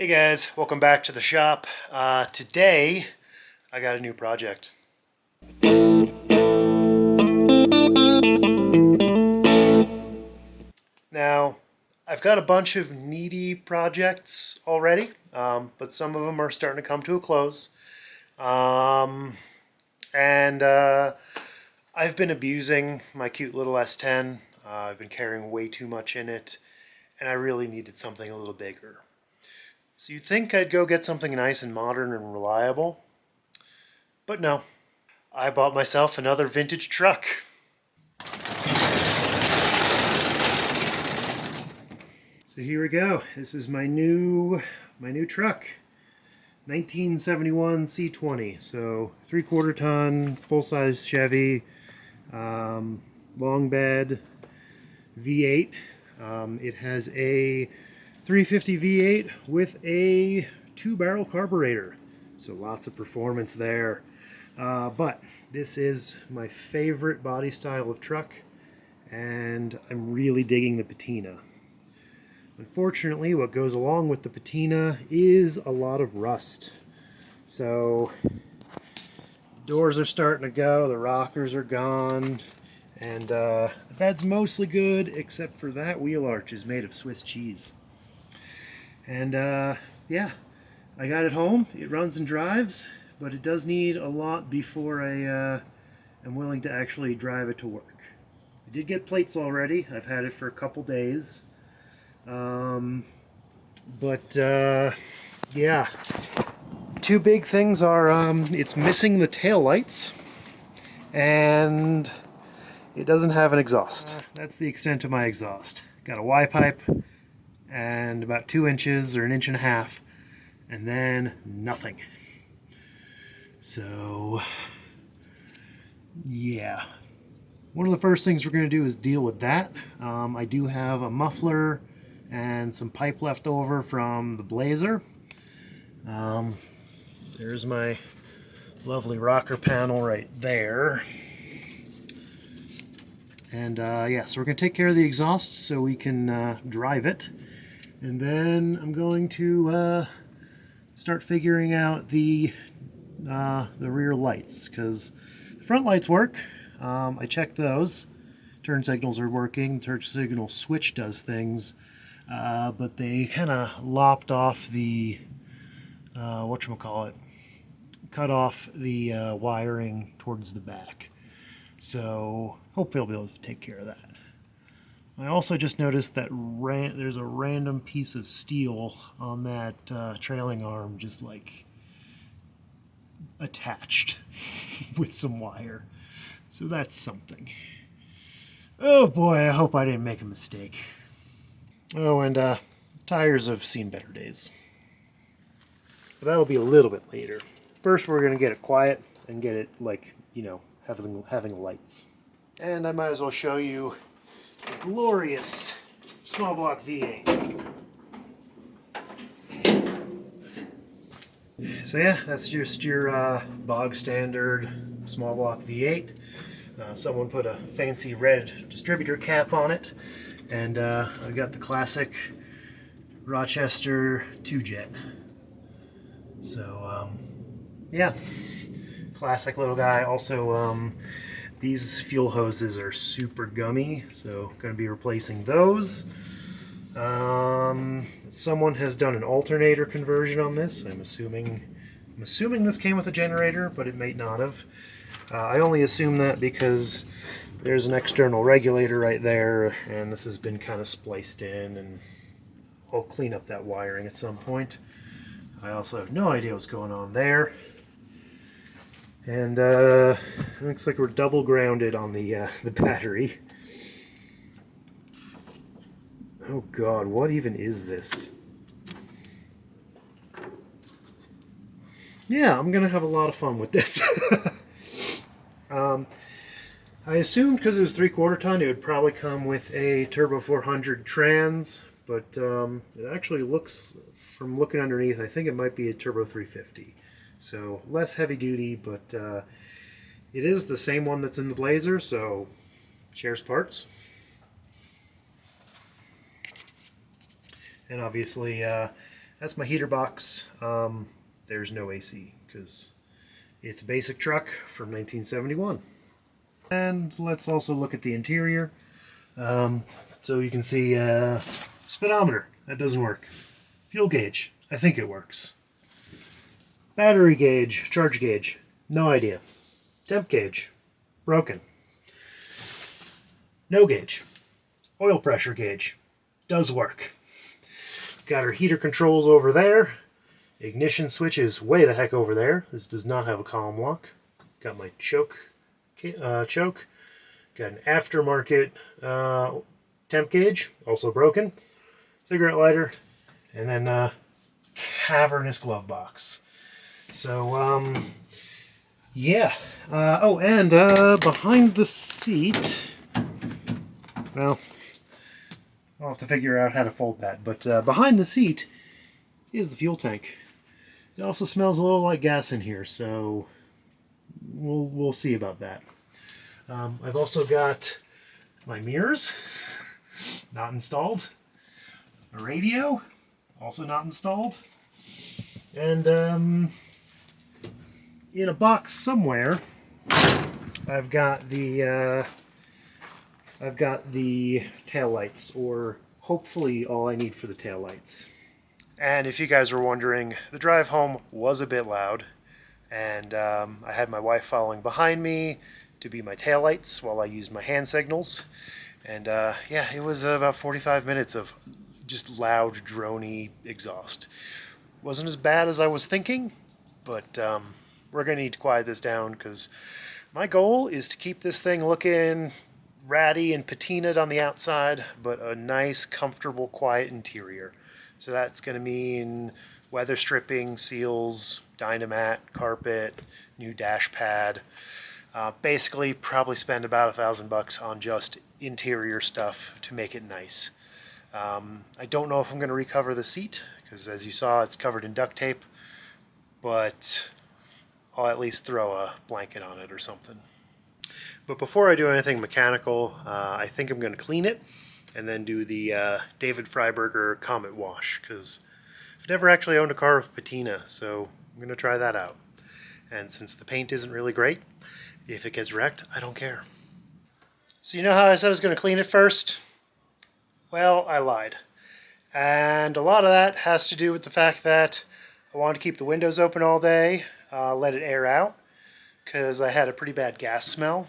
Hey guys, welcome back to the shop. Today I got a new project. Now, I've got a bunch of needy projects already, but some of them are starting to come to a close. Um, and I've been abusing my cute little S10. I've been carrying way too much in it, and I really needed something a little bigger. So you'd think I'd go get something nice and modern and reliable, but no. I bought myself another vintage truck. So here we go. This is my new truck. 1971 C20. So 3/4 ton, full-size Chevy, long bed V8. It has a 350 V8 with a 2-barrel carburetor. So lots of performance there. But this is my favorite body style of truck, and I'm really digging the patina. Unfortunately, what goes along with the patina is a lot of rust. So, doors are starting to go, the rockers are gone, and the bed's mostly good, except for that wheel arch is made of Swiss cheese. And yeah, I got it home. It runs and drives, but it does need a lot before I am willing to actually drive it to work. I did get plates already. I've had it for a couple days. Yeah, two big things are it's missing the tail lights, and it doesn't have an exhaust. That's the extent of my exhaust. Got a Y pipe and about 2 inches or 1.5 inches, and then nothing. So yeah, one of the first things we're going to do is deal with that. I do have a muffler and some pipe left over from the Blazer. There's my lovely rocker panel right there. And yeah, so we're going to take care of the exhaust so we can drive it. And then I'm going to start figuring out the rear lights, because the front lights work. I checked those. Turn signals are working. Turn signal switch does things. But they kind of lopped off the, whatchamacallit, cut off the wiring towards the back. So hopefully I'll be able to take care of that. I also just noticed that there's a random piece of steel on that trailing arm just like attached with some wire. So that's something. Oh boy, I hope I didn't make a mistake. Oh, and tires have seen better days. But that'll be a little bit later. First, we're going to get it quiet and get it, like, you know, having lights. And I might as well show you the glorious small block V8. So yeah, that's just your bog standard small block V8. Someone put a fancy red distributor cap on it. And I've got the classic Rochester 2-jet. So, yeah, classic little guy. Also, these fuel hoses are super gummy, so going to be replacing those. Someone has done an alternator conversion on this. I'm assuming this came with a generator, but it may not have. I only assume that because there's an external regulator right there, and this has been kind of spliced in, and I'll clean up that wiring at some point. I also have no idea what's going on there. And looks like we're double grounded on the battery. Oh God, what even is this? Yeah, I'm gonna have a lot of fun with this. I assumed because it was 3/4 ton, it would probably come with a Turbo 400 trans, but it actually looks, from looking underneath, I think it might be a Turbo 350. So less heavy duty, but it is the same one that's in the Blazer, so shares parts. And obviously That's my heater box. There's no AC because it's a basic truck from 1971. And let's also look at the interior. So you can see speedometer. That doesn't work. Fuel gauge. I think it works. Battery gauge, charge gauge. No idea. Temp gauge. Broken. No gauge. Oil pressure gauge. Does work. Got our heater controls over there. Ignition switch is way the heck over there. This does not have a column lock. Got my choke. Got an aftermarket temp gauge, also broken. Cigarette lighter, and then cavernous glove box. So, yeah. Oh, and behind the seat, well, I'll have to figure out how to fold that, but behind the seat is the fuel tank. It also smells a little like gas in here, so we'll see about that. I've also got my mirrors, not installed. A radio, also not installed. And in a box somewhere, I've got the taillights, or hopefully all I need for the taillights. And if you guys were wondering, the drive home was a bit loud, and I had my wife following behind me to be my taillights while I used my hand signals. And yeah, it was about 45 minutes of just loud, drony exhaust. Wasn't as bad as I was thinking, but we're going to need to quiet this down because my goal is to keep this thing looking ratty and patinaed on the outside, but a nice, comfortable, quiet interior. So that's going to mean weather stripping, seals, Dynamat, carpet, new dash pad. Basically, probably spend about $1,000 on just interior stuff to make it nice. I don't know if I'm going to recover the seat, because as you saw, it's covered in duct tape, but I'll at least throw a blanket on it or something. But before I do anything mechanical, I think I'm going to clean it and then do the David Freiberger Comet Wash, because I've never actually owned a car with patina, so I'm going to try that out. And since the paint isn't really great, if it gets wrecked, I don't care. So you know how I said I was going to clean it first? Well, I lied. And a lot of that has to do with the fact that I wanted to keep the windows open all day, let it air out, because I had a pretty bad gas smell.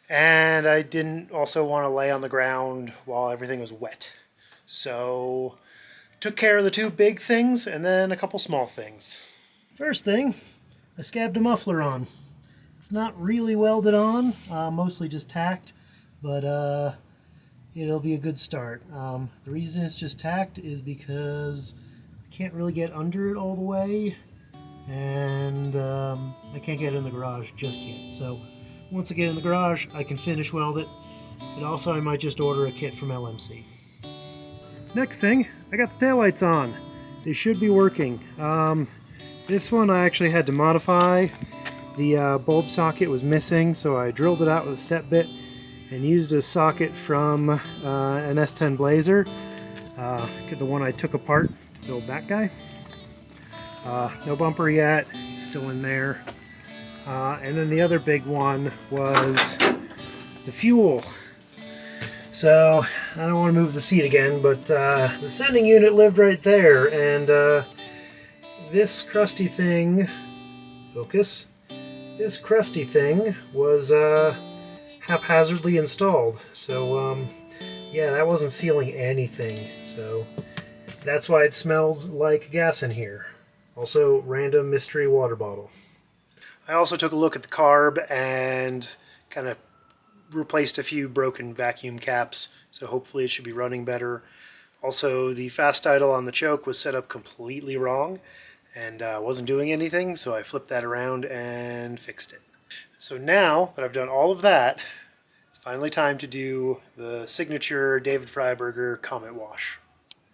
And I didn't also want to lay on the ground while everything was wet. So, took care of the two big things and then a couple small things. First thing, I scabbed a muffler on. It's not really welded on, mostly just tacked, but it'll be a good start. The reason it's just tacked is because I can't really get under it all the way, and I can't get it in the garage just yet. So once I get in the garage, I can finish weld it, but also I might just order a kit from LMC. Next thing, I got the taillights on. They should be working. This one I actually had to modify. The bulb socket was missing, so I drilled it out with a step bit and used a socket from an S10 Blazer, the one I took apart to build that guy. No bumper yet, it's still in there. And then the other big one was the fuel. So I don't want to move the seat again, but the sending unit lived right there, and this crusty thing, focus, this crusty thing was haphazardly installed. So yeah, that wasn't sealing anything, so that's why it smells like gas in here. Also, random mystery water bottle. I also took a look at the carb and kind of replaced a few broken vacuum caps, so hopefully it should be running better. Also, the fast idle on the choke was set up completely wrong and wasn't doing anything, so I flipped that around and fixed it. So now that I've done all of that, it's finally time to do the signature David Freiberger Comet Wash.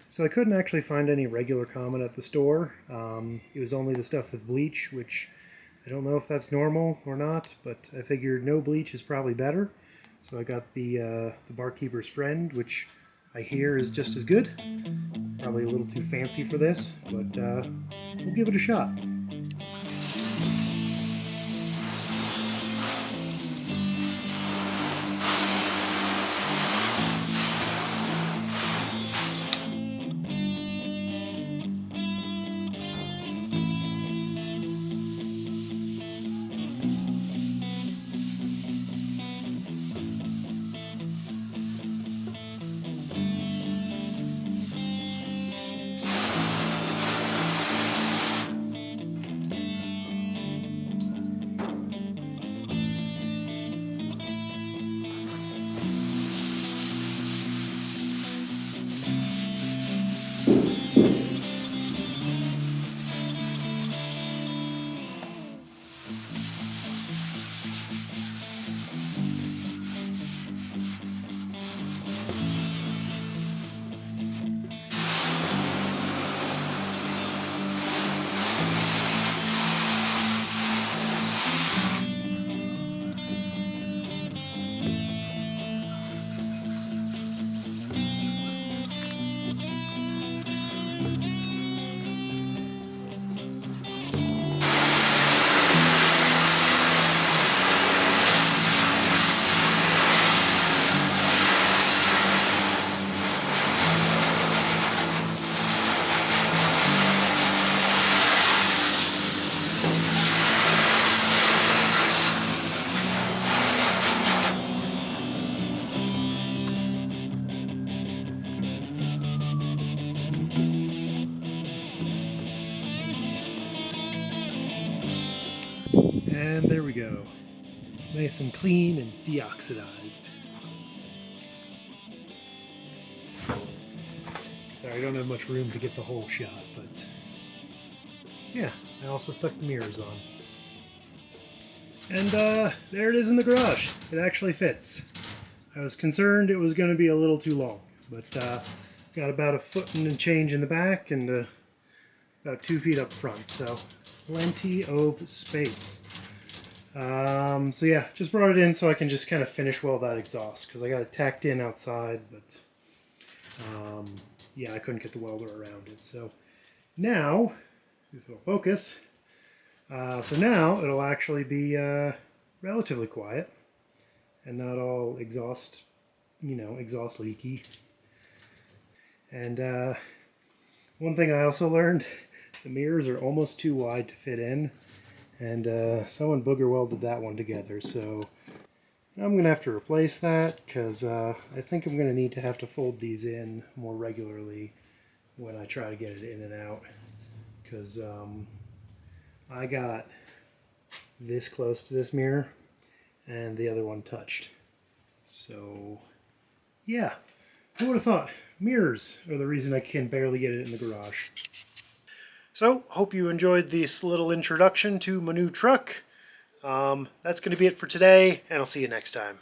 So I couldn't actually find any regular Comet at the store. It was only the stuff with bleach, which I don't know if that's normal or not, but I figured no bleach is probably better. So I got the Barkeeper's Friend, which I hear is just as good. Probably a little too fancy for this, but we'll give it a shot. And there we go. Nice and clean and deoxidized. Sorry, I don't have much room to get the whole shot, but yeah, I also stuck the mirrors on. And there it is in the garage. It actually fits. I was concerned it was going to be a little too long, but got about a foot and change in the back and about 2 feet up front, so plenty of space. So yeah, just brought it in so I can just kind of finish weld that exhaust, because I got it tacked in outside, but yeah, I couldn't get the welder around it. So now, if it'll focus, so now it'll actually be relatively quiet and not all exhaust, exhaust leaky. And one thing I also learned, the mirrors are almost too wide to fit in, and someone booger welded that one together, so I'm going to have to replace that, because I think I'm going to need to have to fold these in more regularly when I try to get it in and out, because I got this close to this mirror and the other one touched. So yeah, who would have thought? Mirrors are the reason I can barely get it in the garage. So, hope you enjoyed this little introduction to my new truck. That's going to be it for today, and I'll see you next time.